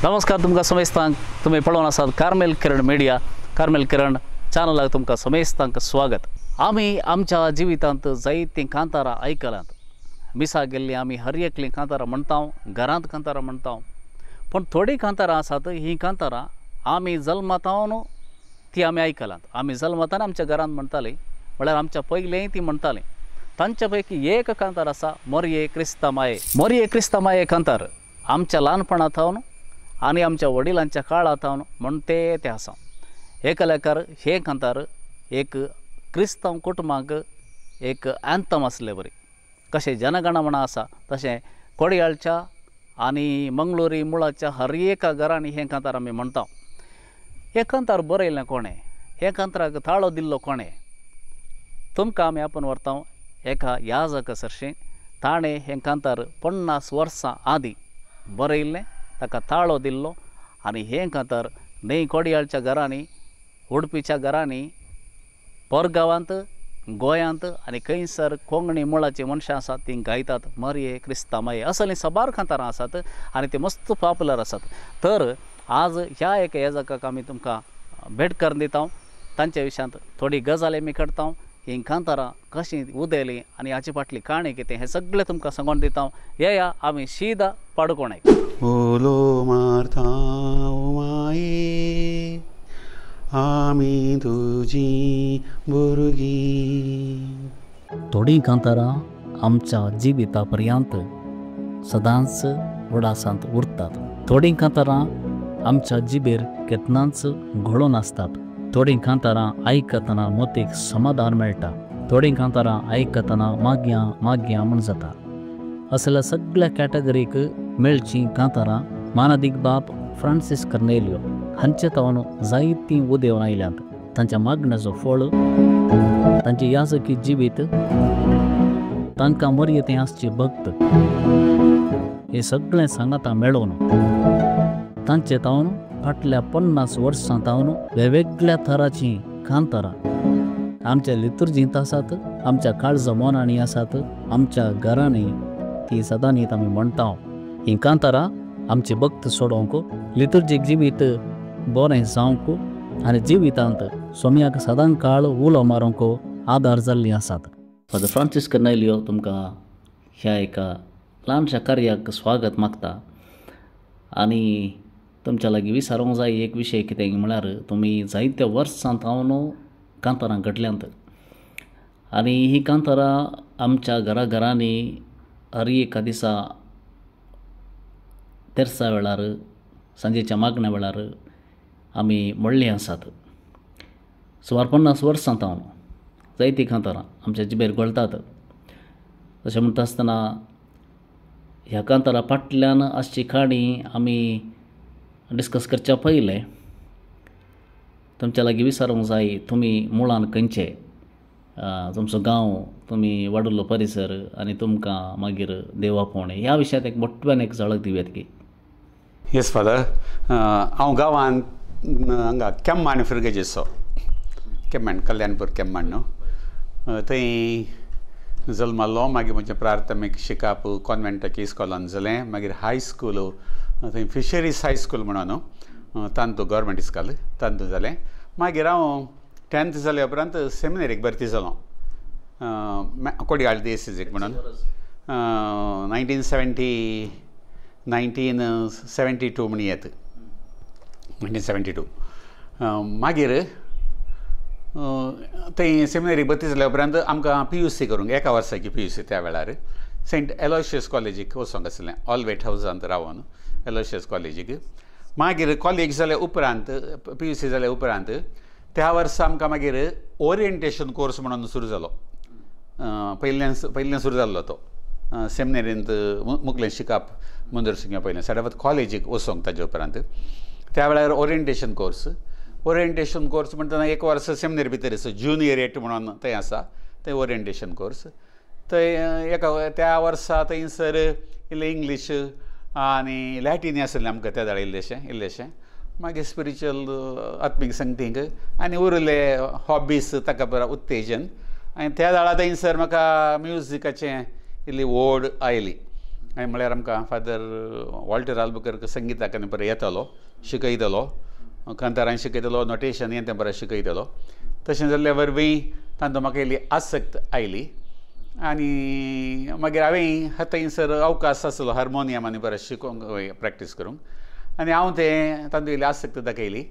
नमस्कार तुमकां समेस्तांक तुम्ही पळोवन आसात कार्मेल किरण मिडिया कार्मेल किरण चॅनलाक तुमकां समेस्तांक स्वागत। आमी आमच्या जिवितांत जायतीं कांतारां आयकलात। मिसा गेल्लीं आमी हर एकलीं कांतारां म्हणटाव, घरांत कांतारां म्हणटाव, पण थोडीं कांतारां आसात ही कांतारां आमी जल्मातावन ती आमी आयकलात। आमी जल्मताना आमच्या घरांत म्हणटालीं म्हळ्यार आमच्या पयलें ती म्हणटालीं। तांच्या पैकी एक कांतार आसा मोरये क्रिस्ता माये। मोरये क्रिस्ता माये कांतार आमच्या ल्हानपणांतावन आनी आमच्या वडिलांच्या काळांतावन म्हणटे ते आसा। एका लेकार हे कांतार एक क्रिस्तांव कुटुंबाक एक एंथम आसले बरी। कशें जनगण म्हण आसा तशें कोडयाळच्या आनी मंगळुरी मुळाच्या हर एका घरांनी हे कांतार आमी म्हणटा। हे कांतार बरयलें कोणें? हे कांताराक ताळो दिल्लो कोणें? तुमकां आमी आपोवन व्हरता एका याजक सरशें। ताणें हें कांतार 50 वर्सां आदीं बरयल्लें, ताका ताळो दिल्लो आनी हें कांतार न्हय कोडयाळच्या घरांनी, उडपीच्या घरांनी, परगांवांत, गोंयांत आनी खंयसर कोंकणी मुळाची मनशां आसात तीं गायतात मोरये क्रिस्ता माये। असलीं सबार कांतारां आसात आनी ते मस्त पॉप्युलर आसात। तर आज ह्या एका याजकाक आमी तुमकां भेट करून दिता, तांच्या विशयांत थोडी गजाल आमी करता, ही कांतारां कशीं उदेलीं आनी हाचे फाटली काणी कितें हें सगळें तुमकां सांगून दिता। येया आमी सीदा पाडकोणेक। ओलो मारता माये आमी तुजी भुरगीं। थोडीं कांतारां आमच्या जिविता पर्यंत सदांच उडासांत उरतात। थोडीं कांतारां आमच्या जिबेर केन्नाच घोळून आसतात। थोडीं कांतारां आयकतना मोतीक समाधान मेळटा, थोडीं कांतारां आयकतना माग्यां माग्यां म्हूण जाता। असल्या सगळ्या कॅटेगरीक मेळचीं कांतारां मानदीक बाब फ्रांसीस कर्नेलियो हांचे तावन जायतीं उदेवन आयल्यांत। तांच्या मागण्याचो फळ तांची याजकी जिवीत, तांकां मोरयेंत आसची भक्त, हें सगळें सांगाता मेळोवन तांचे तावन फाटल्या 50 वर्सां तावन वेगवेगळ्या तराचीं कांतारां आमच्या लितुर्जींत आसात, आमच्या काळजा मोनांनी आसात, आमच्या घरांनी ती सदांच आमी म्हणटा। ही कांतारां आमचे भक्त सोडोवंक, लितुर्जीक जिवीत बरें जावंक आनी जिवितांत सोम्याक सदां काळ उलो मारूंक आदार जाल्लीं आसात। फादर फ्रांसीस कर्नेलियो तुमकां ह्या एका ल्हानशा कार्याक स्वागत मागता आनी तुमच्या लागीं विचारूंक जाय एक विशय कितें म्हळ्यार तुमी जायत्या वर्सां तावन कांतारां घडल्यांत आनी ही कांतारां आमच्या घराघरांनी हर एका दिसा तेरसा वेळार सांजेच्या मागण्या वेळार आमी म्हणलीं आसात। सुमार 50 वर्सां तावन जायतीं कांतारां आमच्या जिबेर घोळटात। तशें म्हणटा आसतना ह्या कांतारां फाटल्यान आसची काणी आमी डिस्कस करच्या पयलें तुमच्या लागीं विचारूंक जाय तुमी मुळान खंयचे, तुमचो गांव, तुमी वाडुल्लो परिसर आनी तुमकां मागीर देवापोवणें ह्या विशयांत एक मोठ्यान एक झळक दिवयात की। येस फादर, हांव गांवांत हांगा केम्माण फिरगेजेचो, केम्माण कल्याणपूर केम्माण न्हू, थंय जल्मालो। मागीर म्हजें प्राथमीक शिकाप कॉन्वेंटाच्या इस्कॉलान जालें। मागीर हाय स्कूल थंय फिशरीज हाय स्कूल म्हणून तांतू गव्हर्मेंट इस्कॉल तांतू जालें। मागीर हांव 10th जाल्या उपरांत सेमिनरीक भरती जालो कोडयाळ DSCक म्हणून 1972 म्हण येत 1972। मागीर थंय सेमिनरीक भरती जाल्या उपरांत आमकां PUC करूंक एका वर्साची PUC त्या वेळार सेंट एलोयशियस कॉलेजीक वचोंक आसलें, ऑलवेट हावजांत रावन एलोयशियस कॉलेजीक। मागीर कॉलेज जाल्या उपरांत PUC जाल्या उपरांत त्या वर्सा आमकां मागीर ओरिएंटेशन कोर्स म्हणून सुरू जालो। पयलीं सुरू जाल्लो तो सेमिनरींत मुखलें शिकप मंदूर सिंगा पयलें साडेपात कॉलेजीक वचोंक ताजे उपरांत त्या वेळार ओरिएंटेशन कोर्स म्हणटना एक वर्स सेमिनरी भितर ज्युनियरेट म्हणून थंय आसा, थंय ओरिएंटेशन कोर्स। थंय त्या वर्सा थंयसर इल्लें इंग्लीश आनी लॅटीन आसलें आमकां त्या वेळार इल्लेशें। मागीर स्पिरिच्युअल आत्मीक संगतीक आनी उरले हॉबीज ताका बरा उत्तेजन। आनी त्या वेळार थंयसर म्हाका म्युजिकाचें इल्ली ओड आयली आनी म्हळ्यार आमकां फादर वॉल्टर आल्बुकर्क संगीताक आनी बरो येतालो शिकयतालो कांतारां शिकयतालो नोटेशन हें तें बरें शिकयतालो तशें जाल्ल्या वरवीं तातूंत म्हाका इल्ली आसक्त आयली आनी मागीर हांवें थंयसर अवकाश आसलो हार्मोनियम आनी बरें शिकोवंक प्रॅक्टीस करूंक आनी हांव तें तातूंत इल्ली आसक्त दाखयली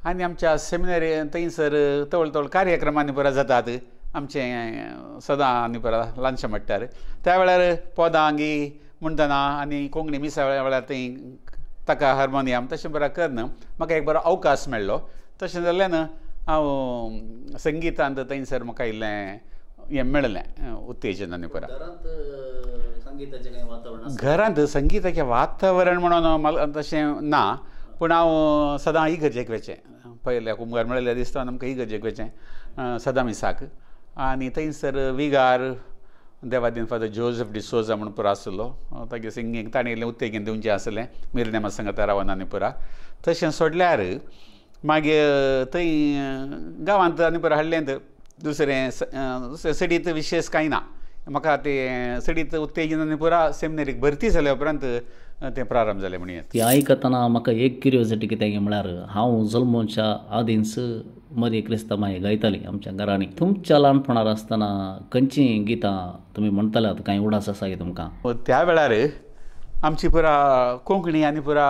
आनी आमच्या सेमिनारी थंयसर तवळ तवळ कार्यक्रमांनी बरें जातात आमचें सदां आनी बरें ल्हानशें म्हणटार त्या वेळार पदांगी म्हणटना आनी कोंकणी मिसावळ्या वेळार थंय ताका हार्मोनियम तशें बरें करना म्हाका एक बरो अवकाश मेळ्ळो तशें जाल्ल्यान हांव संगितांत थंयसर म्हाका इल्लें हें मेळ्ळें उत्तेजन आनी बरें घरांत संगीताचें वातावरण म्हणून तशें ना पूण हांव सदां इगर्जेक वचें पयल्या कुंभार मेळिल्ल्या दिसता आमकां इगर्जेक वचें सदां मिसाक आनी थंयसर विगार देवादीन फादर जोझफ डिसोजा म्हणून पुरो आसलो तागे सिंगींग ताणें इल्लें उत्तेजन दिवचें आसलें मिरनेमा संगता रावन आनी पुरा तशें सोडल्यार मागीर थंय गांवांत आनी पुरो हाडलें दुसरें सडीत विशेश कांय ना म्हाका तें सडीत उत्तेजन आनी पुरा सेमिनारीक भरती जाल्या उपरांत तें प्रारंभ जालें म्हणून ती आयकतना म्हाका एक क्युरियोसिटी कितें म्हळ्यार हांव जल्मोच्या आदींच मरी क्रिस्तमाय गायताली आमच्या घरांनी तुमच्या ल्हानपणार आसतना खंयचीं गितां तुमी म्हणटाल्यात कांय उडास आसा तुमकां त्या वेळार आमची पुरा कोंकणी आनी पुरा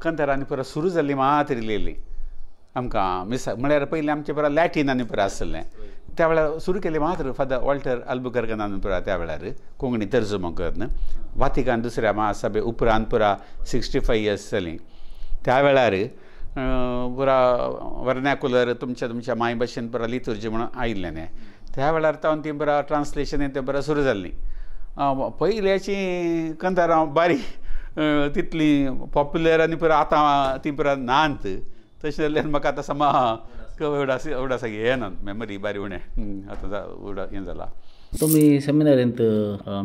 कंथार आनी पुरा सुरू जाल्ली मात रिलेली आमकां मिस म्हळ्यार पयलीं आमचें पुरा लॅटीन आनी पुरा आसलें त्या वेळार सुरू केली मात्र फादर वॉल्टर आल्बुकर्कान आनी पुरा त्या वेळार कोंकणी तर्जुमो करन वातिकान दुसऱ्या महासभे उपरांत पुरा 65 इयर्स जालीं त्या वेळार पुरा वर्नॅक्युलर तुमच्या माय भाशेन पुरा लितुर्जी म्हणून आयिल्लें न्ही त्या वेळार तावन ती पुरा ट्रान्सलेशन तें पुरा सुरू जाल्लीं पयल्याची कंथारां बारीक तितली पॉप्युलर आनी पुरा आतां ती पुरा नात तशें जाल्यार म्हाका आतां समा उडास येना मेमरी बारी उणें आतां हें जालां तुमी सेमिनारींत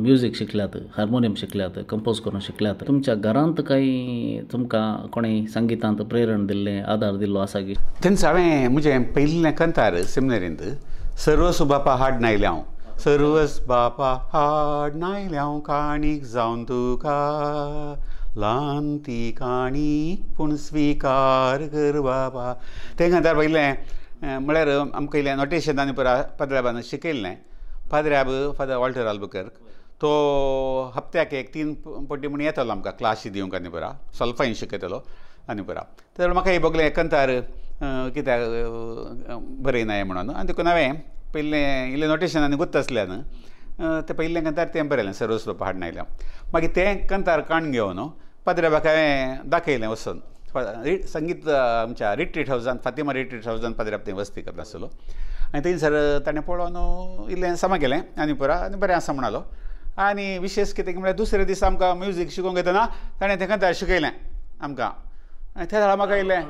म्युजीक शिकल्यात हार्मोनियम शिकल्यात कंपोज करून शिकल्यात तुमच्या घरांत काही तुमकां कोणें संगितांत प्रेरण दिल्लें आदार दिल्लो आसा की थंयच हांवें म्हजें पयलीं कंथार सेमिनारींत सर्वस बापा हाड नायले हांव सर्वस बापा हाड नायले हांव काणीक जावन तुका ल्हान ती काणीक पूण स्विकार कर बाबा तें कंथार पयलें म्हळ्यार आमकां इल्लें नोटेशन आनी पुरा पाद्र्याबान शिकयल्लें पाद्र्याब फादर वॉल्टर आल्बुकर्क तो हप्त्याक एक 3 पटी म्हणून येतालो आमकां क्लासी दिवंक आनी पुरा सॉल्फायन शिकयतालो आनी पुरा तर म्हाका हे बगलें कंथार कित्याक बरयनाय म्हणून आनी देखून हांवें पयलें इल्लें नोटेशन आनी गुत्त आसल्यान तें पयलें कंथार तें बरयलें सर्वस बापा हाड नायलें मागीर तें कंथार काण घेवन पाद्र्याबाक हांवें दाखयलें वचून संगीत आमच्या रिट्रीट हावजान फातिमा रिट्रीट हावजान पाद्र्याब थंय वस्ती करनासलो आनी थंयसर ताणें पळोवन इल्लें समा केलें आनी पुरा आनी बरें आसा म्हणलो आनी विशेश कितें म्हळ्यार दुसरे दीस आमकां म्युजीक शिकोवंक येतना ताणें तें कंथार शिकयलें आमकां आनी त्या वेळार म्हाका इल्लें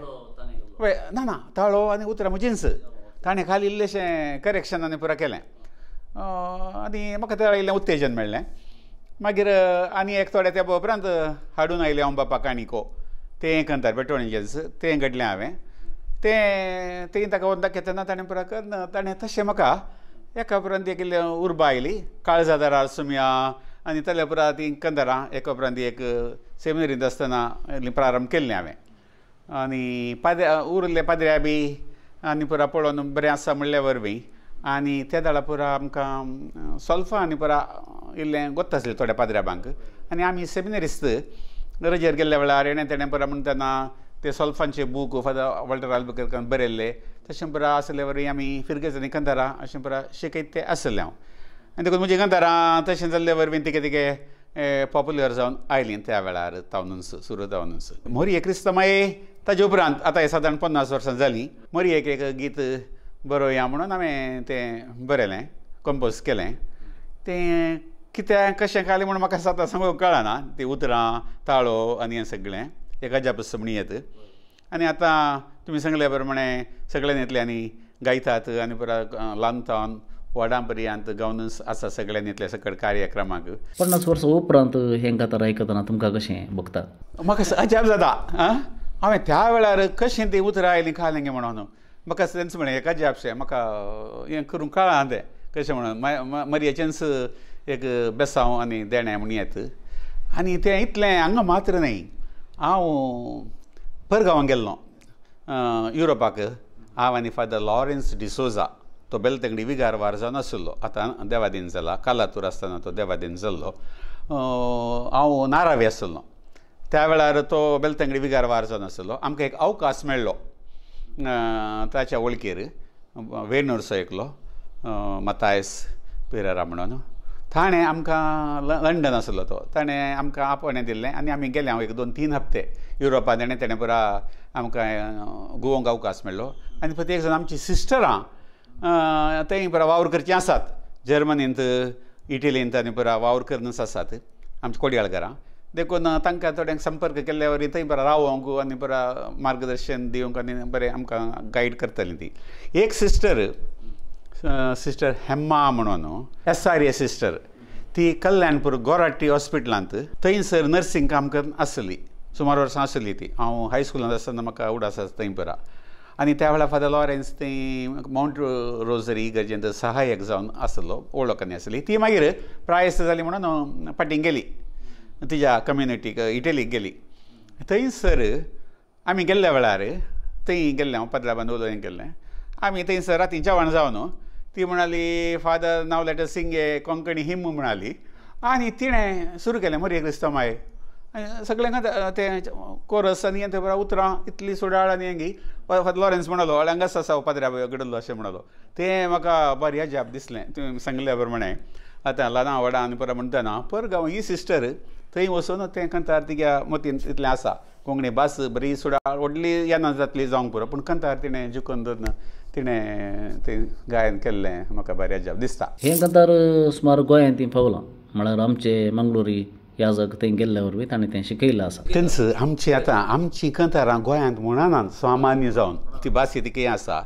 पळय ना ताळो आनी उतरां मुजिन्स ताणें खाली इल्लेशें करेक्शन आनी पुरा केलें आनी म्हाका त्या वेळार इल्लें उत्तेजन मेळ्ळें मागीर आनी एक थोड्या तेंपा उपरांत हाडून आयलें हांव बापा काणिको तें कंथार बेटोणेंचेंच तें घडलें हांवें तें ताका वोन दाखयतना ताणें पुरा करना ताणें तशें म्हाका एका उपरांत एक इल्लें उर्बा आयली काळजादार सुमया आनी ताल्या पुरा तीं कंथारां एका उपरांत एक सेमिनारींत आसतना प्रारंभ केल्लें हांवें आनी उरले पाद्र्या बी आनी पुरा पळोवन बरें आसा म्हणल्या वरवीं आनी त्या दाळा पुरा आमकां सॉल्फा आनी पुरा इल्लें गोत्त आसलें थोड्या पाद्र्याबांक आनी आमी सेमिनारिस्ट रजेर गेल्ल्या वेळार एणें तेणें पुरा म्हणटना ते सॉल्फांचे बूक फादर वॉल्टर आल्बुकर्कान बरयल्ले तशें पुरा आसले वरवीं आमी फिरगेज आनी कंथारां अशें पुरा शिकयत तें आसलें हांव आनी देखून म्हजीं कंथारां तशें जाल्ले वरवीं तिके पॉप्युलर जावन आयलीं त्या वेळार तावनूच सुरू जावनूच मोरी क्रिस्तमाये ताजे उपरांत आतां हे सादारण 50 वर्सां जालीं मोरी एक गीत बरोवया म्हणून हांवें तें बरयलें कंपोज केलें तें कित्याक कशें कालें म्हणून म्हाका आतां सांगूंक कळना ती उतरां ताळो आनी हें सगळें एक अजाप म्हणयत आनी आतां तुमी सांगले प्रमाणे सगळ्या न्हिदल्यांनी गायतात आनी पुरा ल्हान तावन व्हडा पर्यंत गावनूच आसा सगळ्या न्हिदल्या सकट कार्यक्रमाक 50 वर्सां उपरांत हें कांतार आयकतना तुमकां कशें भोगता म्हाका अजाप जाता हांवें त्या वेळार कशें ती उतरां आयलीं खालें गे म्हणून म्हाका तेंच म्हळें एक अजापशें म्हाका हें करूंक कळना तें कशें म्हणून मरयेचेंच एक बेसांव आनी देणें म्हण येत आनी तें इतलें हांगा मात्र न्ही हांव परगांवां गेल्लो युरोपाक हांव आनी फादर लॉरेन्स डिसोजा तो बेलतंगडी विगार वार जावन आशिल्लो आतां देवादीन जाला कालातूर आसतना तो देवादीन जाल्लो हांव नारावी आशिल्लो त्या वेळार तो बेलतंगडी विगार वार जावन आशिल्लो आमकां एक अवकाश मेळ्ळो ताच्या वळखीर वेर्नूरचो एकलो मतायस पेरेरा म्हणून ताणें आमकां लंडन आशिल्लो तो ताणें आमकां आपणें दिल्लें आनी आमी गेले हांव 1-2-3 हप्ते युरोपान तेणें पुरा आमकां गोवंक अवकाश मेळ्ळो आनी प्रत्येक जाण आमची सिस्टरां थंय पुरा वावर करचीं आसात जर्मनींत इटलींत आनी पुरा वावर करूनच आसात आमच्या कोडयाळकारां देखून तांकां थोड्यांक संपर्क केल्ल्या वरी थंय पुरा रावोंक आनी पुरा मार्गदर्शन दिवंक आनी बरें आमकां गायड करतालीं ती एक सिस्टर हेम्मा म्हणून SRA सिस्टर ती कल्याणपूर गोराटी हॉस्पिटलांत थंयसर नर्सिंग काम करन आसली सुमार वर्सां आसली ती हांव हायस्कुलांत आसतना म्हाका उडास थंय पुरा आनी त्या वेळार फादर लॉरेन्स थंय माउंट रोजरी इगर्जेंत सहाय्यक जावन आसलो वळखनी आसली ती मागीर प्रायस्त जाली म्हणून फाटीं गेली तिच्या कम्युनिटीक इटलीक गेली थंयसर आमी गेल्ल्या वेळार थंय गेल्ले हांव पाद्रा उलोवंक गेल्लें आमी थंयसर राती जेवण जावन ती म्हणाली father now let us sing a Konkani hymn म्हणाली आनी तिणें सुरू केलें मरे क्रिस्तांव माय सगळ्यांक तें कोरस आनी तें बरा उतरां इतली सुडाळ आनी हेंगी फादर लॉरेन्स म्हणलो हांगाच आसा पाद्र्या गडलो अशें म्हणलो तें म्हाका बरें अजाप दिसलें तुवें सांगल्या प्रमाणे आतां ल्हान व्हडा आनी परत म्हणटना परगांव ही सिस्टर थंय वचून तें कंतार तिच्या मतीन इतलें आसा कोंकणी भास बरी सुडाळ व्हडली येना जातली जावंक पुरो पूण कंतार तिणें जुकून धरून तिणें तें गायन केल्लें म्हाका बरें अजाप दिसता हें कंतार सुमार गोंयांत ती पावलां म्हळ्यार आमचे मंगळुरी याजक थंय गेल्ल्या वरवीं ताणें तें शिकयलां आसा तेंच आमची कंतारां गोंयांत म्हणनात सामान्य जावन ती भास ती आसा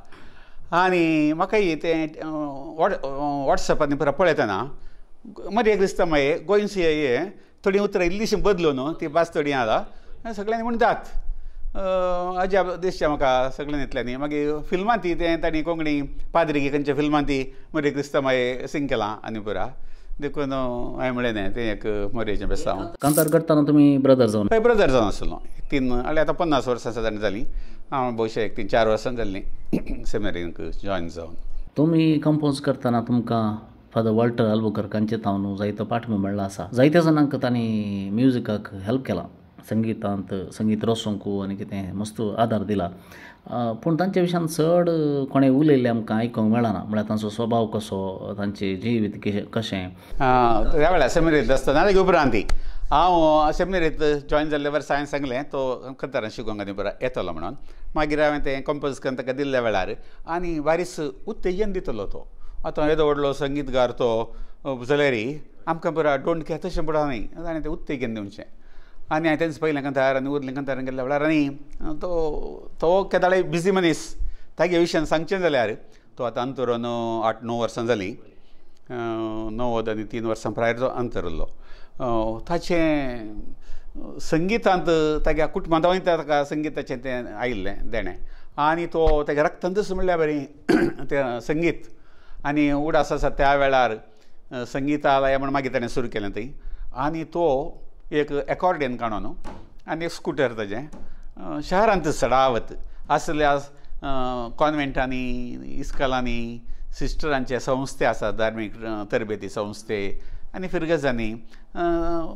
आनी म्हाकाय तें वॉट्सॅपांनी पुरा पळयतना मरे क्रिस्तांव माये गोंयची हे थोडी उतरां इल्लीशीं बदलून ती भास थोडी आसा सगळ्यांनी म्हणटात अजाप दिसचें म्हाका सगळ्यांनींतल्यांनी मागीर फिल्मां ती तें तांणी कोंकणी पाद्री खंयच्या फिल्मां ती मरे क्रिस्तांव माये सिंग केलां आनी पुरा देखून हांवें म्हणलें तें एक मोरयेचें बेसांव कांतार करतना तुमी ब्रदर जावन हय ब्रदर जावन आसलो 3 आतां 50 वर्सां सादारण जालीं हांव भोवशें 3-4 वर्सां जाल्लीं सेमिनारीक जॉयन जावन तुमी कंपोज करतना तुमकां फादर वॉल्टर आल्बुकर्कांचे तावन जायतो पाठबळ मेळ्ळो आसा जायत्या जाणांक तांणी म्युजिकाक हेल्प केलां संगीतांत संगीत रचोंकू आनी कितें मस्त आदार दिला पूण तांचे विशयान चड कोणें उलयल्लें आमकां आयकूंक मेळना म्हळ्यार तांचो स्वभाव कसो तांचें जिवीत कशें त्या वेळार सेमिनारींत आसतना ताचे उपरांत हांव सेमिनारींत जॉयन जाल्ल्या वर्सा हांवें सांगलें तो कंतारां शिकोवंक आनी बरो येतलो म्हणून मागीर हांवें तें कंपोज करून ताका दिल्ल्या वेळार आनी बारीस उत्तेजन दितलो तो आतां येदो व्हडलो संगीतकार तो जाल्यारय आमकां बरो डोंट केअर तशें पडना ताणें तें उत्तेजन दिवचें आनी हांवें तेंच पयलें कंतार आनी उरलें कंतारान गेल्ल्या वेळार आनी तो केदाळे बिजी मनीस तागे विशयान सांगचें जाल्यार तो आतां अंतरून 8-9 वर्सां जालीं 9 आनी 3 वर्सां प्रायर जो अंतरलो ताचें संगितांत ताच्या कुटुंबांत ताका संगिताचें तें आयिल्लें देणें आनी तो ताच्या रक्तांतच म्हणल्यार बरी तें संगीत आनी उडास आसा त्या वेळार संगितालय म्हण मागीर ताणें सुरू केलें थंय आनी तो एक एकॉर्डियन काडून आनी एक स्कुटर ताजें शहरांत सडावत आसल्या कॉन्वेंटांनी इस्कॉलांनी सिस्टरांचे संस्थे आसात धार्मीक तरबेती संस्थे आनी फिरगजांनी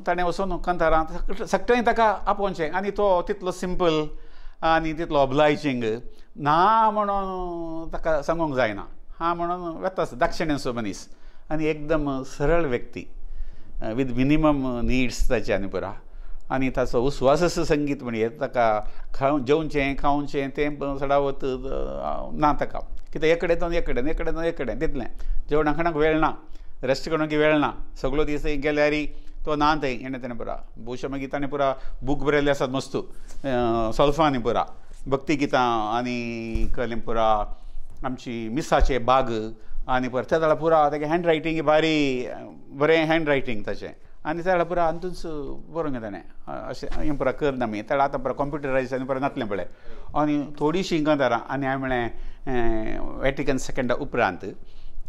ताणें वचून कंतारां सगळें ताका आपोवचें आनी तो तितलो सिंपल आनी तितलो ऑब्लायजींग ना म्हणून ताका सांगूंक जायना हा म्हणून वेता दाक्षिण्यांचो मनीस आनी एकदम सरळ व्यक्ती विथ मिनिमम निड्स ताचे आनी पुरा आनी ताचो उस्वास संगीत म्हणजे ताका जेवचें खावचें तें सडावत ना ताका कित्याक एक कडेन तितलें जेवणा खाणाक वेळ ना रेस्ट करपाक वेळ ना सगळो दीस गेल्यार तो ना थंय ताणें पुरा भोवशें मागीर ताणें पुरा बूक बरयल्ले आसात मस्त सोल्फांनी पुरा भक्ती गितां आनी कलें पुरा आमची मिसाचे बाग आनी परत त्या वेळार पुरा तागे हँड रायटींग बारी बरें हँड रायटींग ताचें आनी त्या वेळार पुरा हातूंच बरोवंक ताणें अशें हें पुरा करना आमी त्या वेळार आतां पुरा कंप्युटरायज आनी पुरा नातलें पळय आनी थोडीशीं कंतारां आनी हांवें म्हळें वॅटिकन सेकंडा उपरांत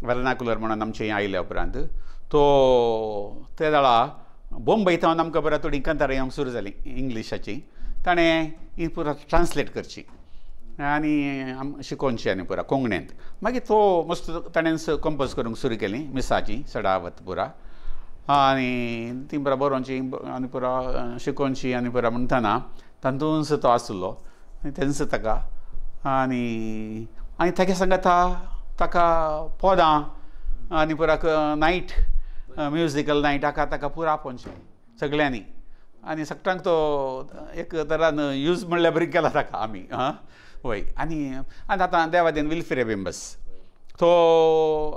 वर्नाकुलर म्हणून आमचें हें आयल्या उपरांत तो त्या वेळार बॉम्बे थावन आमकां बरा थोडी कांतारां येवंक सुरू जाली इंग्लिशाची ताणें ही पुरा ट्रान्सलेट करची आनी शिकोवची आनी पुरा कोंकणींत मागीर तो मस्त ताणें कंपोज करूंक सुरू केली मिसाची सडावत पुरा आनी ती पुरा बरोवची आनी पुरा शिकोवची आनी पुरा म्हणटना तातूंच तो आसलो आनी तेंच ताका आनी ताका सांगता ताका पोदां आनी पुरा नायट म्युजिकल नायटाक ताका पुरा आपोवचें सगळ्यांनी आनी सगळ्यांक तो एक तरान यूज म्हणल्यार बरी केला ताका आमी वय आनी आतां देवादेन विल्फ्रे बेंबस तो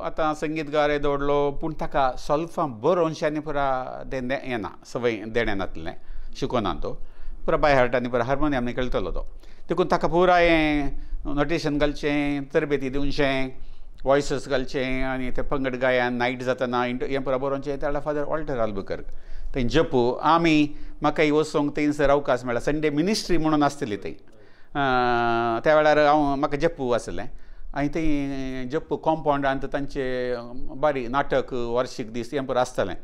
आतां संगीतकार दवरलो पूण ताका सोल्फां बरोवचें आनी पुरा येना संवय देण्यान जातलें शिकोना तो पुरा बाय हार्टांनी पुरा हार्मोनियम खेळटलो तो देखून ताका पुरा हें नोटेशन घालचें तरबेती दिवचें वॉयसीस घालचें आनी ते पंगड गायन नायट जातना हें पुरा बरोवचें त्या फादर वॉल्टर आल्बुकर्क थंय जपू आमी म्हाका वचोंक थंयसर अवकाश मेळ्ळा संडे मिनिस्ट्री म्हणून आसतली थंय त्या वेळार म्हाका जप्पू आसलें आनी थंय जप्पू कॉम्पाउंडांत तांचें बारी नाटक वार्शीक दीस हें पुरो आसतलें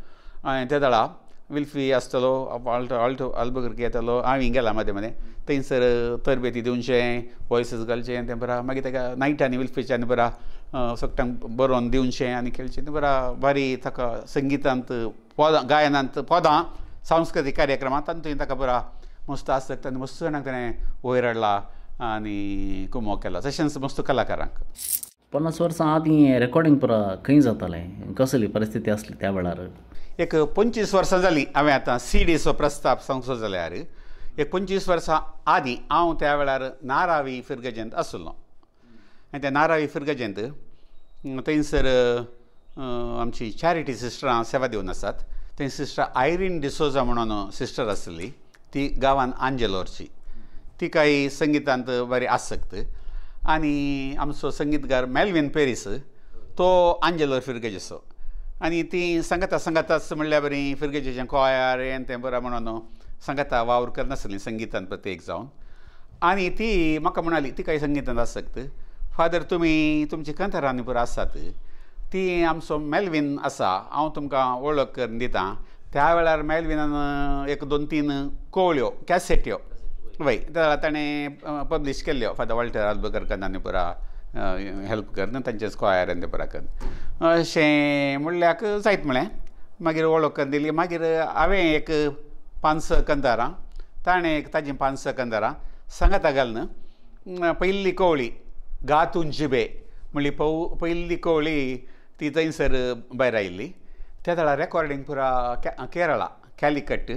आनी त्या वेळा विल्फी आसतलो ऑल्टो आल्बुकर्क येतलो हांवें गेलां मदें मदें थंयसर तरबेती दिवचें वॉयसीस घालचें तें पुरा मागीर ताका नायटांनी विल्फीच्यानी पुरा सगळ्यांक बरोवन दिवचें आनी खेळचें तें पुरा बारी ताका संगितांत पोदां गायनांत पोदां सांस्कृतीक कार्यक्रमांत तातूंत ताका पुरा मस्त आसता आनी मस्त जाणांक ताणें वयर हाडला आनी कुमो केला तशेंच मस्त कलाकारांक 50 वर्सां आदीं रेकॉर्डिंग पुरा खंय जातालें कसली परिस्थिती आसली त्या वेळार एक 25 वर्सां जालीं हांवें आतां सीडीचो प्रस्ताव सांगचो जाल्यार एक 25 वर्सां आदीं हांव त्या वेळार नारावी फिरगजेंत आसलो आनी त्या नारावी फिरगजेंत थंयसर आमची चॅरिटी सिस्टरां सेवा दिवन आसात थंय सिस्टर आयरीन डिसोजा म्हणून सिस्टर आसली ती गांवान आंजेलोरची ती काही संगितांत बरी आसक्त आनी आमचो संगीतकार मेल्विन पेरीस तो आंजेलोर फिरगेजेचो आनी ती सांगताच म्हणल्यार बरी फिरगेजेचें कॉयर हें तें बरें म्हणून सांगता वावर करनासली संगितांत प्रत्येक जावन आनी ती म्हाका म्हणाली ती काही संगितांत आसक्त फादर तुमी तुमची कांतारांनी पुरो आसात ती आमचो मेल्विन आसा हांव तुमकां वळख करून दितां त्या वेळार मेल्विनान एक 2-3 कोवळ्यो कॅसेट्यो वय ताणें पब्लीश केल्ल्यो फादर वॉल्टर आल्बुकर्कान आनी पुरा हेल्प करन तांचेच कॉयर आनी तें पुरा करन अशें म्हणल्याक जायत म्हळें मागीर वळख करून दिली मागीर हांवें एक 5-6 कांतारां ताणें एक ताजीं 5-6 कांतारां सांगता घालन पयली कोवळी गा तुंजिबे म्हणली पयली कोवळी ती थंयसर भायर आयिल्ली त्या वेळार रेकॉर्डींग पुरा केरळा कॅलिकट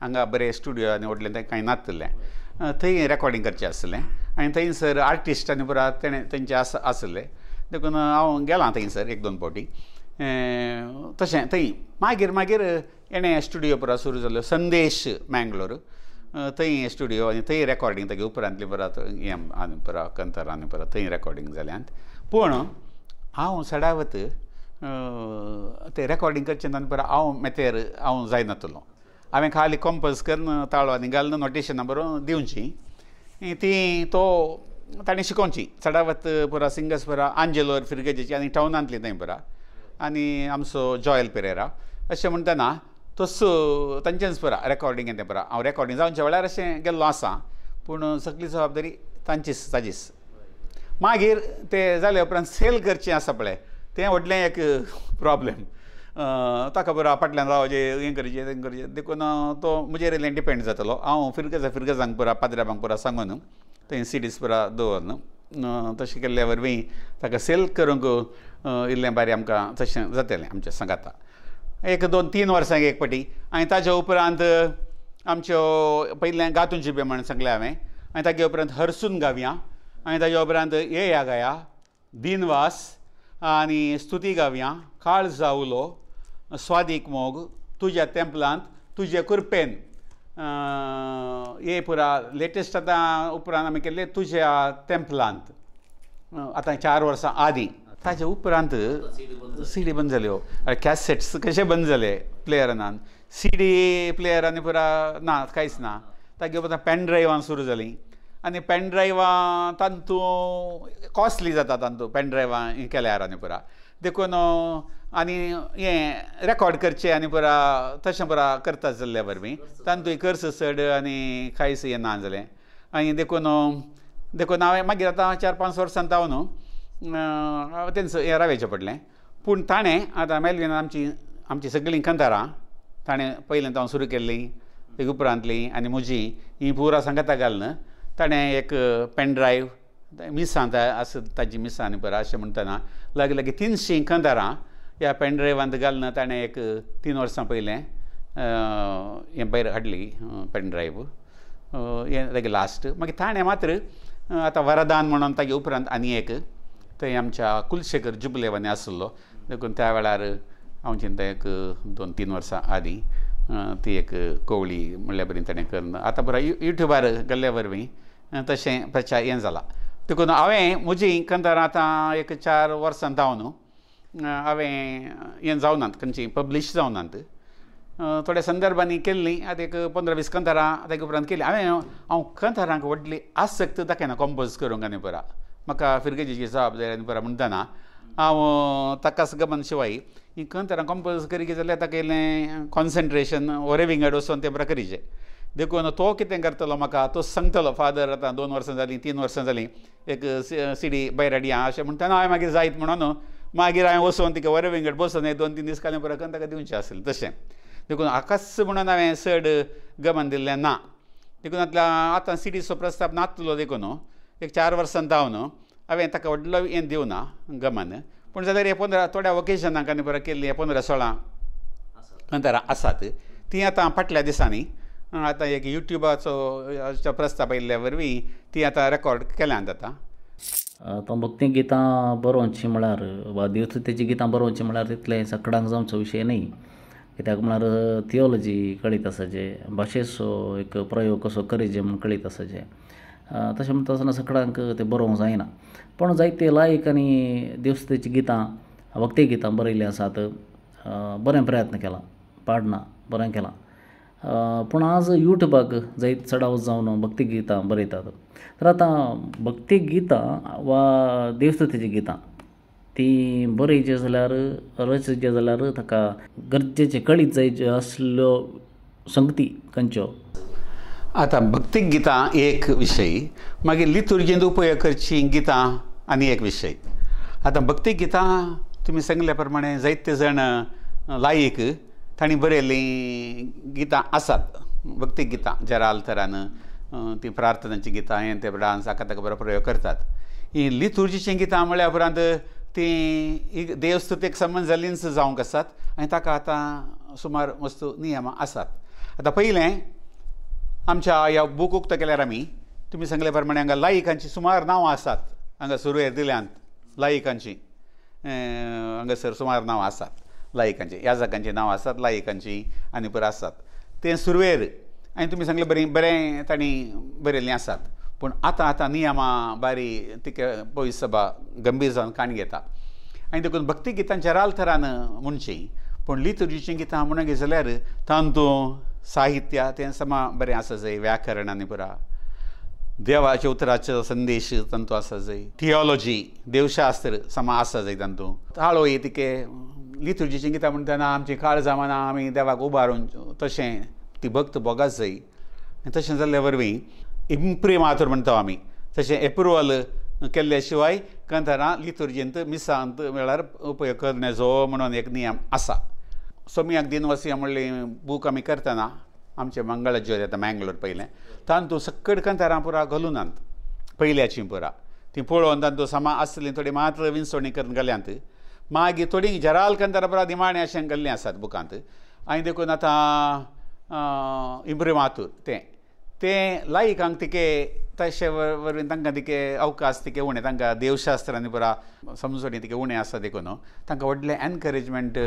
हांगा बरें स्टुडियो आनी व्हडलें तें कांय नासलें थंय रेकॉर्डींग करचें आसलें आनी थंयसर आर्टिस्ट आनी पुरा तेंचें आसलें देखून हांव गेलां थंयसर 1-2 फावटी तशें थंय मागीर एणें स्टुडियो पुरा सुरू जाल्यो संदेश मँगलोर थंय स्टुडियो आनी थंय रेकॉर्डींग तेगे उपरांतली पुरा हें आनी पुरा कंतर आनी पुरा थंय रेकॉर्डींग जाल्यांत पूण हांव सडावत तें रेकॉर्डींग करचें आनी पुरा हांव मेतेर हांव जायनातलो हांवें खाली कंपोज करून ताळो आनी घालून नोटेशनां बरोवन दिवची ती तो ताणें शिकोवची चडावत पुरा सिंगर्स पुरा आंजेलोर फिरगेजेची आनी टावनांतली थंय पुरा आनी आमचो जॉयल पेरेरा अशें म्हणटना तसो तांचेंच पुरा रेकॉर्डींग तें पुरा हांव रेकॉर्डींग जावच्या वेळार अशें गेल्लो आसा पूण सगळी जबाबदारी ताजीच मागीर तें जाले उपरांत सेल करचें आसा पळय तें व्हडलें एक प्रॉब्लेम ताका पुरा फाटल्यान रावचें हें करचें तें करचें देखून तो म्हजेर इल्लें डिपेंड जातलो हांव फिरगेजांक पुरा पाद्र्याबांक पुरा सांगून थंय सीडीज पुरा दवरन तशें केल्ल्या वरवीं ताका सेल करूंक इल्लें बारी आमकां तशें जातलें आमचें सांगाता 1-2-3 वर्सांक एक फावटी आनी ताच्या उपरांत आमच्यो पयलें गा तुंजिबे म्हण सांगलें हांवें आनी ताचे उपरांत हरसून गावया आनी ताच्या उपरांत ये या गाया दिनवास आनी स्तुती गावया काळ जावलो स्वादीक मोग तुज्या तेंपलांत तुजे कुरपेन हे पुरा लेटेस्ट आतां उपरांत आमी केल्ले तुज्या तेंपलांत आतां 4 वर्सां आदीं ताचे उपरांत सीडी बंद जाल्यो कॅसेट्स कशे बंद जाले प्लेयरान सीडी प्लेयरांनी पुरा ना कांयच ना तागे उपरांत पेन ड्रायवां सुरू जालीं आनी पेन ड्रायवां तातूंत कॉस्टली जाता तातूंत पेन ड्रायवां केल्यार आनी पुरा देखून आनी हें रेकॉर्ड करचें आनी पुरा तशें पुरा करता जाल्ल्या वरवीं तातूंत खर्च चड आनी कांयच हें ना जालें आनी देखून हांवें मागीर आतां 4-5 वर्सां हांव न्हू तेंच हें रावचें पडलें पूण ताणें आतां मेलवीन आमची सगळीं कंथारां ताणें पयलें हांव सुरू केल्लीं एक उपरांतलीं आनी म्हजीं हीं पुरा सांगाता घालून ताणें एक पेन ड्रायव्ह मिसां आसा ताजी मिसां आनी पुरा अशें म्हणटना लागीं 300 कंथारां ह्या पेन ड्रायवांत घालून ताणें एक 3 वर्सां पयलें हें भायर हाडली पेन ड्रायव्ह हें तागे लास्ट मागीर ताणें मात्र आतां वरदान म्हणून तागे उपरांत आनी एक थंय आमच्या कुलशेखर जुबलेवानी आसलो देखून त्या वेळार हांव चिंता एक 2-3 वर्सां आदीं ती एक कोवळी म्हणल्या बरी ताणें करून आतां पुरा युट्यूबार गेल्ल्या वरवीं तशें प्रचार हें जाला देखून हांवें म्हजीं कंथारां आतां एक 4 वर्सां जावन न्हू हांवें हें जावनात खंयचीं पब्लीश जावनात थोड्या संदर्भांनी केल्लीं आतां एक 15-20 कंथारां ताचे उपरांत केलीं हांव कंथारांक व्हडली आसक्त दाखयना कंपोज करूंक आनी पुरा म्हाका फिरगेजीची जबाबदारी आनी पुरा म्हणटना हांव ताकाच गमन शिवाय ही कंथारां कंपोज करी जाल्यार ताका इल्लें कॉन्सन्ट्रेशन ओरे विंगड वचून तें पुरा करीचें देखून तो कितें करतलो म्हाका तो सांगतलो फादर आतां 2 वर्सां जालीं 3 वर्सां जालीं एक CD भायर हाडया अशें म्हणटना हांवें मागीर जायत म्हणून मागीर हांवें वचून तिका ओरे विंगड बसून 2-3 दीस काल्यां पुरा ताका दिवचें आसलें तशें देखून आकास म्हणून हांवें चड गमन दिल्लें ना देखून आतां CDचो प्रस्ताव नासलो देखून एक 4 वर्सां जावन हांवें ताका व्हडलो हें दिवना गमन पूण जाल्यार हे 15 थोड्या ओकेजनाक आनी पुरा केल्लीं 15-16 कंथारां आसात तीं आतां फाटल्या दिसांनी आतां एक युट्यूबाचो प्रस्ताव आयिल्ल्या वरवीं ती आतां रेकॉर्ड केल्यात आतां भक्ती गितां बरोवचीं म्हळ्यार वा देवस्तुतेचीं गितां बरोवचीं म्हळ्यार तितलें सकाळांक जावचो विशय न्ही कित्याक म्हळ्यार थियोलॉजी कळीत आसाचें भाशेचो एक प्रयोग कसो करीचे म्हूण कळीत आसाचें तशें म्हणटा आसतना सकाळांक तें बरोवंक जायना पूण जायते लायक आनी देवस्तुतेचीं गितां भक्ती गितां बरयल्लीं आसात बरें प्रयत्न केला पाडना बरें केलां पूण आज युट्यूबाक जायत चडाव जावन भक्ती गितां बरयतात तर आतां भक्ती गितां वा देवस्तुतेचीं गितां ती बरयचें जाल्यार रचचें जाल्यार ताका गरजेचें कळीत जायच्यो असल्यो संगती खंयच्यो आतां भक्ती गितां एक विशय मागीर लितुर्जींत उपयोग करची गितां आनी एक विशय आतां भक्ती गितां तुमी सांगल्या प्रमाणे जायते जाण लायक तांणी बरयल्लीं गितां आसात भक्ती गितां जराल तरान ती प्रार्थनाची गितां हें तें डान्स हाका ताका बरो प्रयोग करतात ही लितुर्जीचीं गितां म्हळ्या उपरांत ती देवस्तुतेक संबंद जाल्लींच जावंक आसात आनी ताका आतां सुमार वस्तू नियम आसात आतां पयलें आमच्या ह्या बूक उक्तो केल्यार आमी तुमी सांगल्या प्रमाणे हांगा लायकांची सुमार नांवां आसात हांगा सुरवेर दिल्यांत लायकांची हांगासर सुमार नांवां आसात लायकांची याजकांची नांवां आसात लायकांची आनी पुरो आसात तें सुरवेर आनी तुमी सांगलें बरें तांणी बरयल्लीं आसात पूण आतां नियमां बारी तिके पयस सभा गंभीर जावन काण घेता आनी देखून भक्ती गितांच्या राल तरान म्हणची पूण लितुर्जीचीं गितां म्हणूंक जाल्यार तातूंत साहित्य तें समा बरें आसा जाय व्याकरण आनी पुरा देवाच्या उतराचो संदेश तातूंत आसा जाय थियोलॉजी देवशास्त्र समा आसा जाय तातूंत हाळोय तिके लितुर्जीचीं गितां म्हणटना आमची काळ जमाना आमी देवाक उबारून तशें ती भक्त बोगास जाय तशें जाल्ल्या वरवीं इम्प्रिमातूर म्हणटा आमी तशें एप्रुवल केल्ल्या शिवाय कंथारां लितुर्जींत मिसांत वेळार उपयोग करण्याचो म्हणून एक नियम आसा सोमयाक दिनवसिया म्हणली बूक आमी करतना आमचे मंगळाज्योत येता मँगलोर पयलें तातूंत सकट कंथारां पुरा घालूनात पयल्याचीं पुरा ती पळोवन तातूंत समा आसलीं थोडी मात्र विंचोणी करून घाल्यांत मागीर थोडीं जराल कंथारां पुरा निमाणें अशें घाल्लीं आसात बुकांत आनी देखून आतां इम्प्रिमातूर तें लायकांक तिके तशे वरवीं तांकां तिके अवकाश तिके उणें तांकां देवशास्त्रांनी पुरा समजणी तिके उणें आसा देखून तांकां व्हडलें एनकरेजमेंट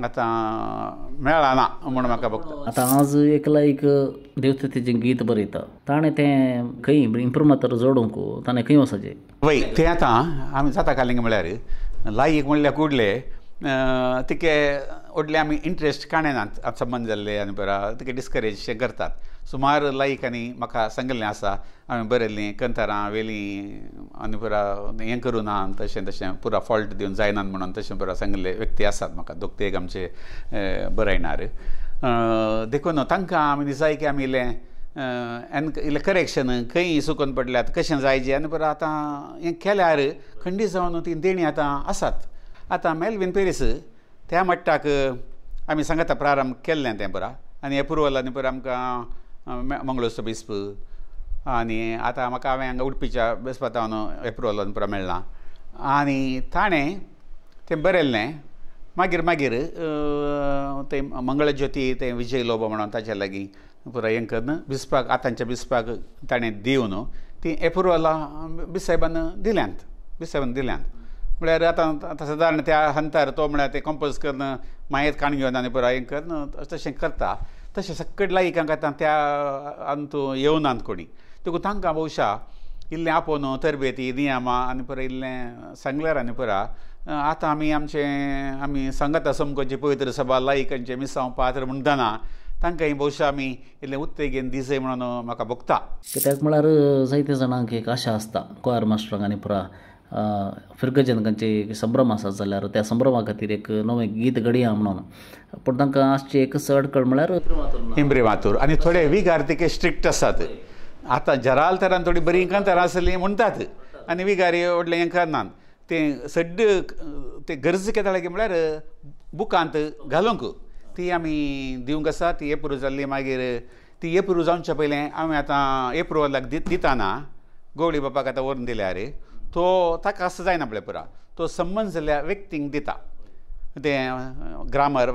आतां मेळना म्हूण म्हाका भोगता आतां आज एक लायक देवस्तुतेचें गीत बरयता ताणें तें खंय इम्प्रिमातूर जोडूंक ताणें खंय वचचें वय तें आतां आमी जाता कालिंग म्हळ्यार लायक म्हणल्या कुडले तिके व्हडले आमी इंट्रस्ट काडनात संबंद जाल्ले आनी पुरा तिके डिस्करेज करतात सुमार लायकांनी म्हाका सांगिल्लें आसा हांवें बरयल्लीं कंथारां वेलीं आनी पुरा हें करूं ना तशें पुरा फॉल्ट दिवन जायना म्हणून तशें पुरा सांगिल्ले व्यक्ती आसात म्हाका दोग ते आमचे बरयणार देखून तांकां आमी जाय की आमी इल्लें करेक्शन खंय चुकून पडल्यात कशें जायचें आनी पुरा आतां हें केल्यार खंडीत जावन ती देणी आतां आसात आतां मेल्विन पेरीस त्या मट्टाक आमी सांगता प्रारंभ केल्लें तें पुरा आनी एप्रुवलांनी पुरा आमकां मंगळूरचो बिस्प आनी आतां म्हाका हांवें उडपीच्या बेस्पातावन एप्रुवलान पुरा मेळ्ळां आनी ताणें तें बरयल्लें मागीर तें मंगळज्योती तें विजय लोबो म्हणून ताचे लागीं पुरा हें करून बिस्पाक आतांच्या बिस्पाक ताणें दिवन ती एप्रुवलां बिसायबान दिल्यांत म्हळ्यार आतां सादारण त्या हंतार तो म्हळ्यार ते कंपोज करून मायेत काण घेवन आनी पुरा हें करून तशें करता तशें सक्कट लायकांक आतां त्या अंतू येवनात कोणी देखून तांकां भोवशा इल्लें आपोवन तरबेती नियमां आनी पुरा इल्लें सांगल्यार आनी पुरा आतां आमी सांगता समकोची पवित्र सभा लायकांचे मिसांव पात्र म्हणटना तांकांय भोवशा आमी इल्लें उत्तेगेन दिसय म्हणून म्हाका भोगता कित्याक म्हळ्यार जायते जाणांक एक आशा आसता कोयर मास्टरांक आनी पुरा फिरगजनकांचे संभ्रम आसात जाल्यार त्या संभ्रमा खातीर एक नवें गीत घडया म्हणून पूण तांकां आसची एक अडकळ म्हळ्यार हिंब्रे मातूर आनी थोडे विगार तिके स्ट्रिक्ट आसात आतां जराल तरान थोडी बरीं कंथारां आसलीं म्हणटात आनी विगारी व्हडलें हें करनात तें सड्ड ते गरज केताळे की म्हळ्यार बुकांत घालूंक ती आमी दिवंक आसा ती एप्रूव जाल्ली मागीर ती एप्रूव जावचे पयलें आमी आतां एप्रुवलाक दिताना गवळी बापाक आतां व्हरून दिल्यार तो ताका आसता जायना पळय पुरा तो संबंद जाल्ल्या व्यक्तींक दिता तें ग्रामर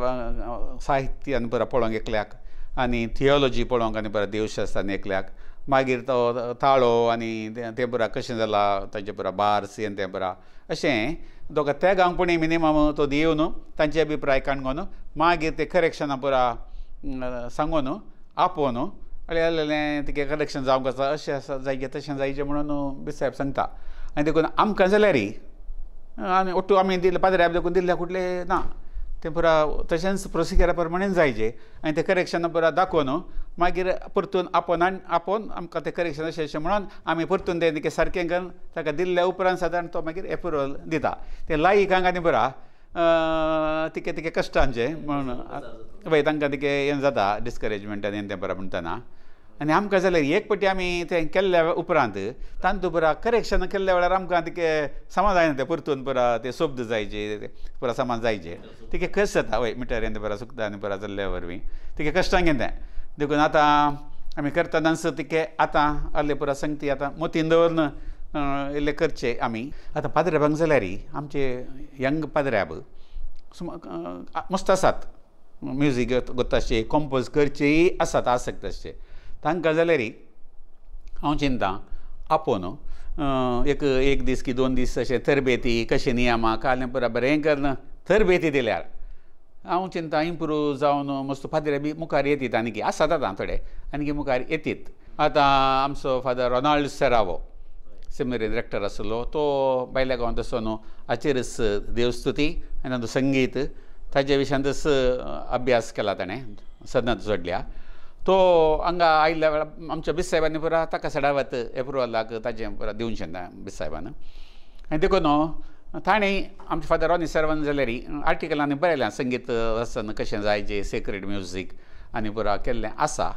साहित्य आनी पुरा पळोवंक एकल्याक आनी थियोलॉजी पळोवंक आनी पुरा देवशास्त्र आनी एकल्याक मागीर तो ताळो आनी तें पुरा कशें जालां ताचें पुरा बार्स हें तें पुरा अशें दोगा त्या गांवपणी मिनिमम तो दिवन तांचे अभिप्राय काणून मागीर ते करेक्शनां पुरा सांगून आपोवन इल्लें तिगे करेक्शन जावंक आसा अशें आसा जायचें तशें जायचें म्हणून बिसायब सांगता आनी देखून आमकां जाल्यार आनी ओट्टू आमी दिले पाद्र्याक देखून दिल्ल्या कुठले ना तें पुरा तशेंच प्रोसिजरा प्रमाणें जायचें आनी तें करेक्शनां पुरा दाखोवन मागीर परतून आपोवन आमकां तें करेक्शन अशें म्हणून आमी परतून तें सारकें करून ताका दिल्ल्या उपरांत सादारण तो मागीर एप्रुवल दिता तें लायकांक आनी पुरा तिके कश्टांचें म्हणून पळय तांकां तिके हें जाता डिस्करेजमेंट आनी तें पुरा म्हणटना आनी आमकां जाल्यार एक पटी आमी तें केल्ल्या उपरांत तांतू पुरा करेक्शन केल्ल्या वेळार आमकां तिके समाज जायना तें परतून पुरा ते शब्द जायचे पुरा समाज जायचे तिके कश्ट जाता वय मिटर तें पुरा सुकता आनी पुरा जाल्ल्या वरवीं तिके कश्टांक तें देखून आतां आमी करतानाच तिके आतां आहले पुरा संगती आतां मोतीन दवरून इल्लें करचें आमी आतां पाद्र्याबांक जाल्यार आमचे यंग पाद्र्याब मस्त आसात म्युजीक गोताशे कंपोज करचेय आसात आसक्त तशें तांकां जाल्यार हांव चिंतां आपोवन एक दीस की 2 दीस अशें तरबेती कशें नियमां कालें पुरा बरें करून तरबेती दिल्यार हांव चिंतां इम्प्रूव जावन मस्त पाद्रे बी मुखार येतीत आनी आसात आतां थोडे आनी मुखार येतीत आतां आमचो father Ronald Serrao seminary director आसलो तो भायल्या गांवांत वचून आचेरस देवस्तुती आनी तातूंत संगीत ताचे विशयांतच अभ्यास केला ताणें सदनांत जोडल्या तो हांगा आयिल्ल्या वेळार आमच्या बिसायबांनी पुरा ताका सडावत एप्रुवलाक ताजें पुरा दिवचें बिसायबान आनी देखून ताणें आमचे फादर रॉनी सर्वन जाल्यार आर्टिकलांनी बरयलें संगीत रसन कशें जायचें सेक्रेड म्युजीक आनी पुरा केल्लें आसा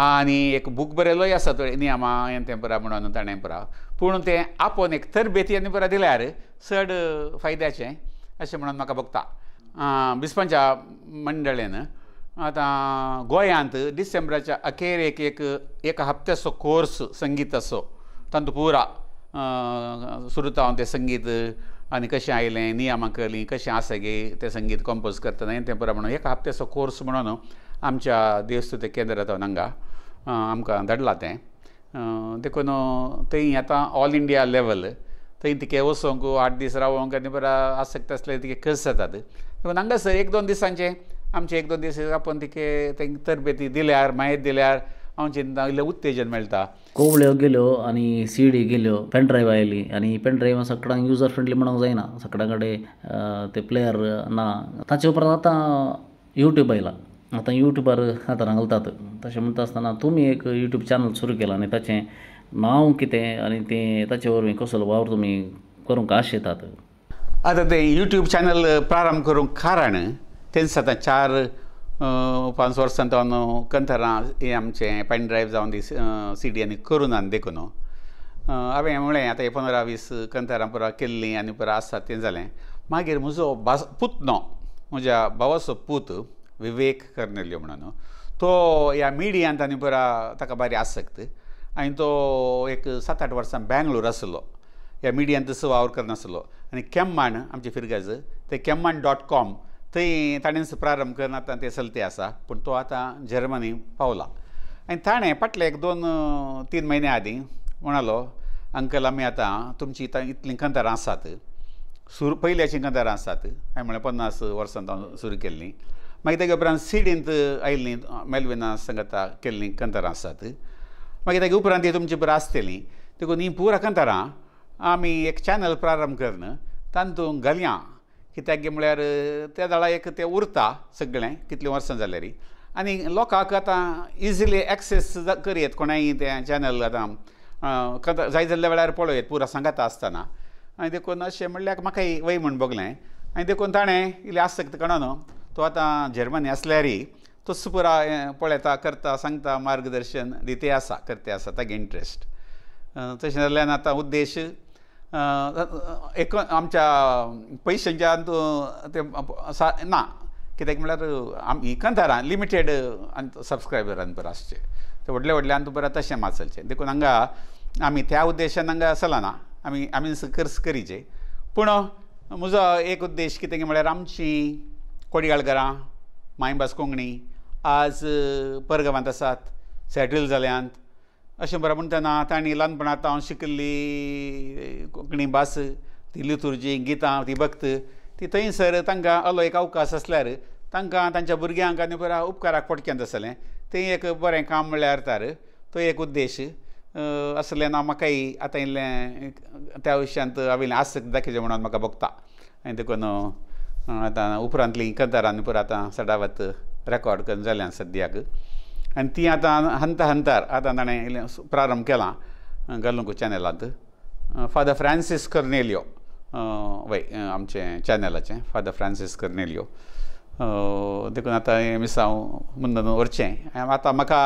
आनी एक बूक बरयलोय आसा तो नियमां हें तें पुरा म्हणून ताणें पुरा पूण तें आपोवन एक तरबेती आनी पुरा दिल्यार चड फायद्याचें अशें म्हणून म्हाका भोगता बिस्पांच्या मंडळेन आतां गोंयांत डिसेंबराच्या अखेरेक एक हप्त्याचो कोर्स संगीताचो तातूंत पुरा सुरता हांव तें संगीत आनी कशें आयलें नियमां केलीं कशें आसा गे तें संगीत कंपोज करतना तें पुरा म्हणून एक हप्त्याचो कोर्स म्हणून आमच्या देवस्तुती केंद्रांत हांगा आमकां धाडलां तें देखून थंय आतां ऑल इंडिया लेवल थंय तिके वचोंक 8 दीस रावोंक आनी पुरा आसक्त आसले तिके खर्च जातात देखून हांगासर 1-2 दिसांचे आमचे 1-2 दीस आपूण तिके तें तरबेती दिल्यार माहीत दिल्यार हांव चिंता इल्लें उत्तेजन मेळटा कोवळ्यो गेल्यो आनी सीडी गेल्यो पेन ड्रायव्ह आयली आनी पेन ड्रायव्ह सगळ्यांक युजर फ्रेंडली म्हणूंक जायना सगळ्यां कडेन ते प्लेयर ना ताचे उपरांत आतां यूट्यूब आयला आता यूट्यूबार आता घालतात तशें म्हणटा आसतना तुमी एक यूट्यूब चॅनल सुरू केला आनी ताचें नांव कितें आनी तें ताचे वरवीं कसलो वावर तुमी करूंक आशेतात. आतां तें यूट्यूब चॅनल प्रारंभ करूंक कारण तेंच आतां 4-5 वर्सां तो कंथारां हें आमचें पेन ड्रायव्ह जावन दी CD आनी करून आनी देखून हांवें म्हळें आतां 15-20 कंथारां पुरा केल्लीं आनी पुरा आसात तें जालें. मागीर म्हजो पुतनो म्हज्या भावाचो पूत विवेक कर्नेलियो म्हणून तो ह्या मिडियांत आनी पुरा ताका बारी आसक्त आनी तो एक 7-8 वर्सां बेंगलोर आसलो. ह्या मिडियांत तसो वावर करनासलो आनी केम्मान आमचे फिरगाज ते केम्मान.com थंय ताणें प्रारंभ करून आतां ते चलते आसा. पूण तो आतां जर्मनी पावला आनी ताणें फाटले 2-3 म्हयने आदीं म्हणालो अंकल आमी आतां तुमची इतलीं कंथारां आसात पयल्याचीं कंथारां आसात. हांवें म्हळें 50 वर्सां हांव सुरू केल्लीं. मागीर तेगे उपरांत सीडींत आयिल्लीं मेल्विना संगता केल्लीं कंथारां आसात. मागीर तेगे उपरांत ती तुमची पुरा आसतलीं देखून ही पुरा कंथारां आमी एक चॅनल प्रारंभ करून तातूंत घालया कित्याक म्हळ्यार त्या दाळा एक तें उरता सगळें कितलीं वर्सां जाल्यार आनी लोकांक आतां इजिली एक्सेस करयत कोणाय तें चॅनल आतां जाय जाल्ल्या वेळार पळयत पुरा सांगाता आसतना आनी देखून अशें म्हणल्यार म्हाकाय वय म्हूण बगलें आनी देखून ताणें इल्लें आसक्त कळोन तो आतां जर्मनी आसल्यारय तसो पुरा पळयता करता सांगता मार्गदर्शन दिते आसा करते आसा तागे इंट्रस्ट. तशें जाल्ल्यान आतां उद्देश एक आमच्या पयशांच्या ते ना कित्याक म्हळ्यार आमी कंथारां लिमिटेड सबस्क्रायबरान पुरो आसचे ते व्हडले व्हडल्यान पुरो तशें मात चलचें देखून हांगा आमी त्या उद्देशान हांगा चलना आमी खर्च करीचे. पूण म्हजो एक उद्देश कितें म्हळ्यार आमची कोडयाळगरां मायभास कोंकणी आज परगांवांत आसात सेटल जाल्यांत अशें बरें म्हणटना तांणी ल्हानपणांत हांव शिकिल्ली कोंकणी भास ती लितुर्जी गितां ती भक्त ती थंयसर तांकां आलो एक अवकाश आसल्यार तांकां तांच्या भुरग्यांक आनी पुरा उपकाराक पडक्यांत आसलें तें एक बरें काम म्हणल्यार तर तो एक उद्देश असलें म्हाकाय आतां इल्लें त्या विशयांत हांवें आसक्त दाखयचें म्हणून म्हाका भोगता आनी देखून आतां उपरांतलीं कंथारां पुरो आतां सदावत रेकॉर्ड करून जाल्यां सद्याक आनी ती आतां हंतार आतां ताणें इल्लें प्रारंभ केलां घालूंक चॅनलांत फादर फ्रांसीस कर्नेलियो वय आमचें चॅनलाचें फादर फ्रांसीस कर्नेलियो देखून आतां हें मिसांव म्हणून व्हरचें आतां म्हाका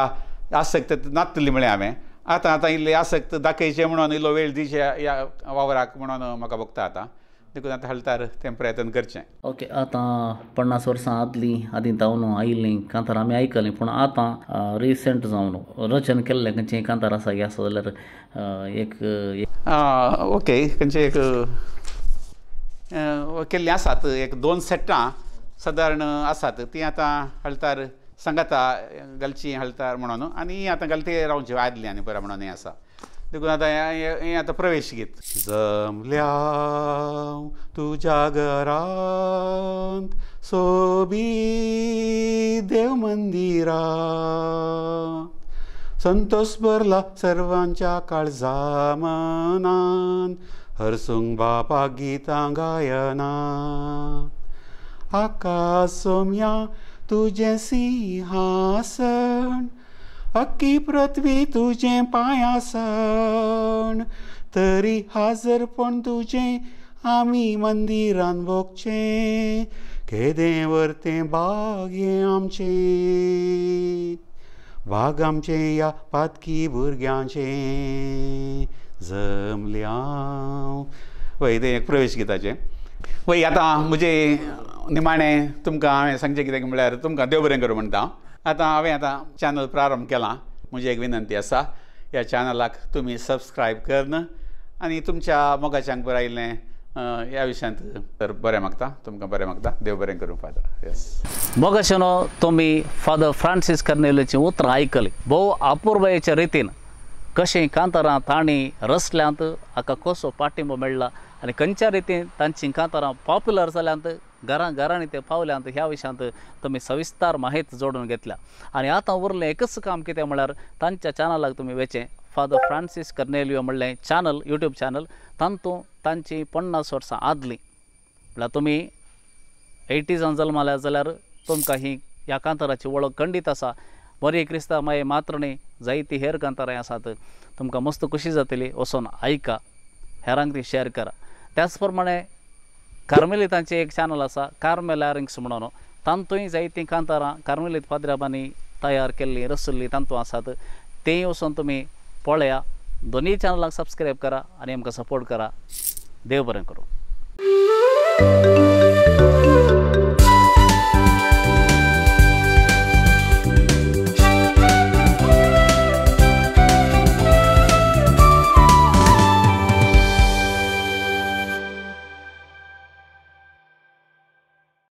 आसक्त नासतली म्हळें हांवें आतां इल्लें आसक्त दाखयचें म्हणून इल्लो वेळ दिवचे ह्या वावराक म्हणून म्हाका भोगता आतां देखून आतां हालतार तें प्रयत्न करचें. ओके आतां 50 वर्सां आदीं जावन आयिल्लीं कांतारां आमी आयकलीं पूण आतां रिसेंट जावन रचन केल्लें खंयचें कांतार आसा की आसा जाल्यार एक ओके खंयचें एक केल्लीं आसात एक 2 सेटां सादारण आसात तीं आतां हालतार सांगाता घालचीं हालतार म्हणून आनी आतां घालते रावचें आदलीं आनी बरें म्हणून हें आसा देखून आतां हें आतां प्रवेश गीत. जमल्या तुज्या घरांत सोबीत देव मंदिरांत संतोष भरला सर्वांच्या काळजा मनांत हरसूंक बापाक गितां गायना आकाश सोम्या तुजें सिंहासन अख्खी पृथ्वी तुजें पांयासन तरी हाजरपण तुजें आमी मंदिरान भोगचें केदें व्हरतें भाग हें आमचें भाग आमचें ह्या पातकी भुरग्यांचें जमल्या वय तें एक प्रवेश गिताचें. वय आतां म्हजें निमाणें तुमकां हांवें सांगचें कितें म्हळ्यार तुमकां देव बरें करूं म्हणटा. आतां हांवें आतां चॅनल प्रारंभ केलां म्हजी एक विनंती आसा ह्या चॅनलाक तुमी सबस्क्रायब करन आनी तुमच्या मोगाच्यांक बरें आयिल्लें ह्या विशयांत तर बरें मागता तुमकां बरें मागता देव बरें करूं फादर. येस मोगाशेनो तुमी फादर फ्रांसीस कर्नेलियोचीं उतरां आयकलीं भोव अपुर्बायेच्या रितीन कशें कांतारां तांणी रचल्यांत हाका कसो पाठिंबो मेळ्ळा आनी खंयच्या रितीन तांचीं कांतारां पॉप्युलर जाल्यांत घरांनी ते पावल्यांत ह्या विशयांत तुमी सविस्तार माहिती जोडून घेतल्या. आनी आतां उरलें एकच काम कितें म्हळ्यार तांच्या चॅनलाक तुमी वेचें फादर फ्रांसीस कर्नेलियो म्हणलें चॅनल यूट्यूब चॅनल तातूंत तांची 50 वर्सां आदलीं म्हळ्यार तुमी 80s जल्माल्या जाल्यार तुमकां ही ह्या कांताराची वळख खंडीत आसा बरी क्रिस्तांव माये मात्रणी जायती हेर कांतारां आसात तुमकां मस्त खुशी जातली वचून आयका हेरांक ती शेअर करा त्याच प्रमाणे कार्मेलितांचें एक चॅनल आसा कार्मेल लॅरिंग्स म्हणून तांतूय जायतीं कांतारां कार्मेलीत पाद्र्याबांनी तयार केल्लीं रचयल्लीं तांतूं आसात तेंय वचून तुमी पळया दोनी चॅनलाक सबस्क्रायब करा आनी आमकां सपोर्ट करा देव बरें करूं